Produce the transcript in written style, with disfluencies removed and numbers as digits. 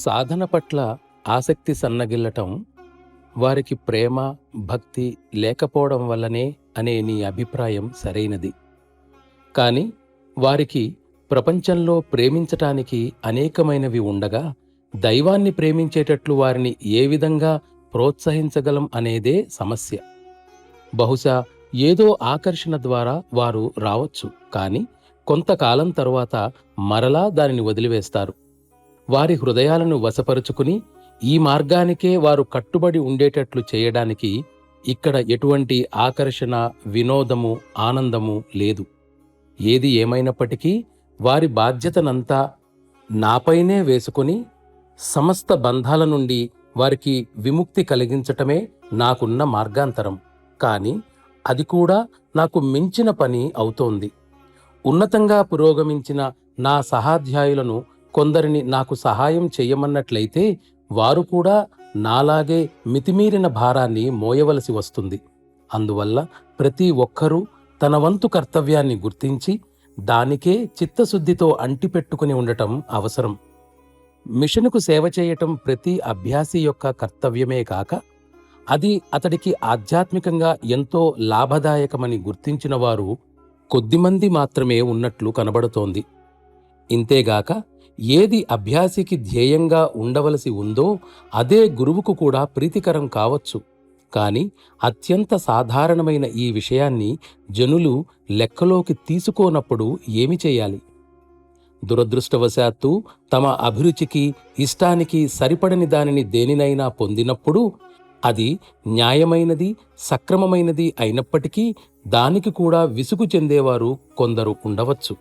సాధన పట్ల ఆసక్తి సన్నగిల్లటం వారికి ప్రేమ, భక్తి లేకపోవడం వల్లనే అనే నీ అభిప్రాయం సరైనది. కాని వారికి ప్రపంచంలో ప్రేమించటానికి అనేకమైనవి ఉండగా, దైవాన్ని ప్రేమించేటట్లు వారిని ఏ విధంగా ప్రోత్సహించగలం అనేదే సమస్య. బహుశా ఏదో ఆకర్షణ ద్వారా వారు రావచ్చు, కాని కొంతకాలం తరువాత మరలా దానిని వదిలివేస్తారు. వారి హృదయాలను వశపరుచుకుని ఈ మార్గానికే వారు కట్టుబడి ఉండేటట్లు చేయడానికి ఇక్కడ ఎటువంటి ఆకర్షణ, వినోదము, ఆనందము లేదు. ఏది ఏమైనప్పటికీ వారి బాధ్యతనంతా నాపైనే వేసుకుని సమస్త బంధాల నుండి వారికి విముక్తి కలిగించటమే నాకున్న మార్గాంతరం. కాని అది కూడా నాకు మించిన పని అవుతోంది. ఉన్నతంగా పురోగమించిన నా సహాధ్యాయులను కొందరిని నాకు సహాయం చెయ్యమన్నట్లయితే వారు కూడా నాలాగే మితిమీరిన భారాన్ని మోయవలసి వస్తుంది. అందువల్ల ప్రతి ఒక్కరూ తన వంతు కర్తవ్యాన్ని గుర్తించి దానికే చిత్తశుద్ధితో అంటిపెట్టుకుని ఉండటం అవసరం. మిషనుకు సేవ చేయటం ప్రతి అభ్యాసి యొక్క కర్తవ్యమే కాక, అది అతడికి ఆధ్యాత్మికంగా ఎంతో లాభదాయకమని గుర్తించిన వారు కొద్దిమంది మాత్రమే ఉన్నట్లు కనబడుతోంది. ఇంతేగాక ఏది అభ్యాసికి ధ్యేయంగా ఉండవలసి ఉందో అదే గురువుకు కూడా ప్రీతికరం కావచ్చు. కాని అత్యంత సాధారణమైన ఈ విషయాన్ని జనులు లెక్కలోకి తీసుకోనప్పుడు ఏమి చేయాలి? దురదృష్టవశాత్తు తమ అభిరుచికి, ఇష్టానికి సరిపడని దానిని దేనినైనా పొందినప్పుడు అది న్యాయమైనది, సక్రమమైనది అయినప్పటికీ దానికి కూడా విసుగు చెందేవారు కొందరు ఉండవచ్చు.